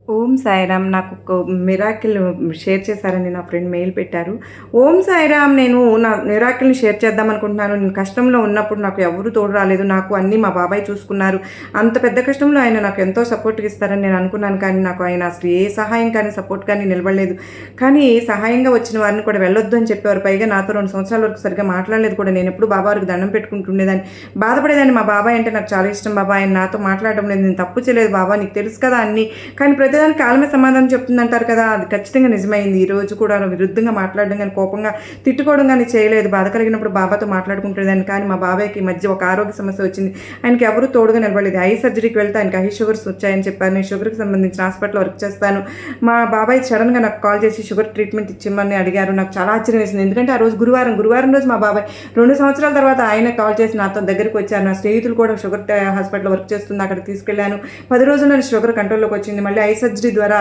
ఓం సాయిరామ్. నాకు ఒక miracle share చేశారండి. నా ఫ్రెండ్ మెయిల్ పెట్టారు. ఓం సాయిరామ్, నేను నా మిరాకిల్‌ని షేర్ చేద్దాం అనుకుంటున్నాను. నేను కష్టంలో ఉన్నప్పుడు నాకు ఎవరు తోడు రాలేదు. నాకు అన్నీ మా బాబాయ్ చూసుకున్నారు. అంత పెద్ద కష్టంలో ఆయన నాకు ఎంతో సపోర్ట్‌గా ఇస్తారని నేను అనుకున్నాను. కానీ నాకు ఆయన అసలు ఏ సహాయం కానీ, సపోర్ట్ కానీ నిలబడలేదు. కానీ సహాయంగా వచ్చిన వారిని కూడా వెళ్ళొద్దు అని చెప్పేవారు. పైగా నాతో 2 సంవత్సరాల వరకు సరిగ్గా మాట్లాడలేదు కూడా. నేనెప్పుడు బాబావారికి దండం పెట్టుకుంటుండేదాన్ని. బాధపడేదాన్ని. మా బాబాయ్ అంటే నాకు చాలా ఇష్టం బాబా. ఆయన నాతో మాట్లాడడం లేదు. నేను తప్పు చేయలేదు బాబా. నీకు తెలుసు కదా అన్నీ. కానీ ప్రతిదానికి కాలమే సమాధానం చెప్తుందంటారు కదా! అది ఖచ్చితంగా నిజమైంది. ఈరోజు కూడా విరుద్ధంగా మాట్లాడడం గాని, కోపంగా తిట్టుకోవడం గాని చేయలేదు. బాధ కలిగినప్పుడు బాబాతో మాట్లాడుకుంటుండేదాన్ని. కానీ మా బాబాయ్‌కి ఈ మధ్య ఒక ఆరోగ్య సమస్య వచ్చింది. ఆయనకి ఎవరు తోడుగా నిలబడలేదు. ఐ సర్జరీకి వెళ్తే ఆయనకి హై షుగర్స్ వచ్చాయని చెప్పారు. నేను షుగర్‌కి సంబంధించిన హాస్పిటల్‌లో వర్క్ చేస్తాను. మా బాబాయ్ సడెన్‌గా నాకు కాల్ చేసి షుగర్ ట్రీట్మెంట్ ఇచ్చిమ్మని అడిగారు. నాకు చాలా ఆశ్చర్యం వేసింది. ఎందుకంటే ఆ రోజు గురువారం రోజు మా బాబాయ్ 2 సంవత్సరాల తర్వాత ఆయనే కాల్ చేసి నాతో దగ్గరికి వచ్చారు. నా స్నేహితులు కూడా షుగర్ హాస్పిటల్‌లో వర్క్ చేస్తుంది. అక్కడికి తీసుకెళ్ళాను. 10 రోజుల్లోనే షుగర్ కంట్రోల్‌లోకి వచ్చింది. మళ్ళీ ఐ సర్జరీ ద్వారా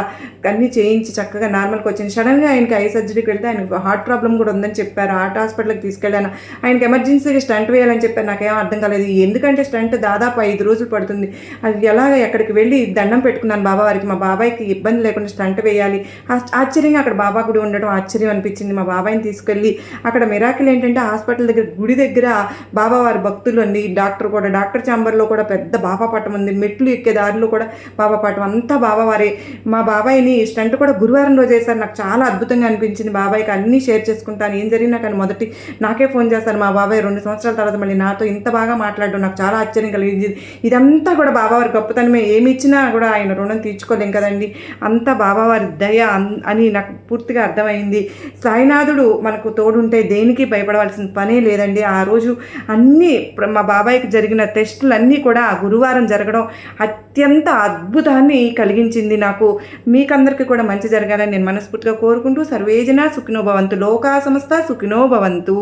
అన్నీ చేయించి చక్కగా నార్మల్‌కి వచ్చింది. సడెన్‌గా ఆయనకి ఐ సర్జరీకి వెళ్తే ఆయనకు హార్ట్ ప్రాబ్లమ్ కూడా ఉందని చెప్పారు. హార్ట్ హాస్పిటల్‌కి తీసుకెళ్ళాను. ఆయనకి ఎమర్జెన్సీగా స్టంట్ వేయాలని చెప్పారు. నాకేం అర్థం కాలేదు. ఎందుకంటే స్టంట్ దాదాపు 5 రోజులు పడుతుంది. అది ఎలాగ ఎక్కడికి వెళ్ళి దండం పెట్టుకున్నాను బాబావారికి. మా బాబాయ్‌కి ఇబ్బంది లేకుండా స్టంట్ వేయాలి. ఆశ్చర్యంగా అక్కడ బాబా గుడి ఉండడం ఆశ్చర్యం అనిపించింది. మా బాబాయ్‌ని తీసుకెళ్ళి అక్కడ మిరాకిల్ ఏంటంటే హాస్పిటల్ దగ్గర గుడి దగ్గర బాబావారి భక్తులు అండి. డాక్టర్ ఛాంబర్‌లో కూడా పెద్ద బాబా పటం ఉంది. మెట్లు ఎక్కే దారిలో కూడా బాబా పటం అంతా బాబావారే. మా బాబాయ్‌ని స్టంట్ కూడా గురువారం రోజు ఏశారు. నాకు చాలా అద్భుతంగా అనిపించింది. బాబాయ్‌కి అన్నీ షేర్ చేసుకుంటాను. ఏం జరిగినా కానీ నాకే ఫోన్ చేస్తారు. మా బాబాయ్ 2 సంవత్సరాల తర్వాత మళ్ళీ నాతో ఇంత బాగా మాట్లాడడం నాకు చాలా ఆశ్చర్యం కలిగింది. ఇదంతా కూడా బాబావారి గొప్పతనమే. ఏమి ఇచ్చినా కూడా ఆయన రుణం తీర్చుకోలేం కదండీ! అంతా బాబావారి దయ అని నాకు పూర్తిగా అర్థమైంది. సాయినాథుడు మనకు తోడుంటే దేనికి భయపడవలసిన పనే లేదండి. ఆ రోజు అన్నీ మా బాబాయ్‌కి జరిగిన టెస్టులన్నీ కూడా గురువారం జరగడం అత్యంత అద్భుతాన్ని కలిగించింది నాకు. మీకందరికీ కూడా మంచి జరగాలని నేను మనస్ఫూర్తిగా కోరుకుంటూ సర్వేజన సుఖినో భవంతు. లోకా సమస్త సుఖినో భవంతు.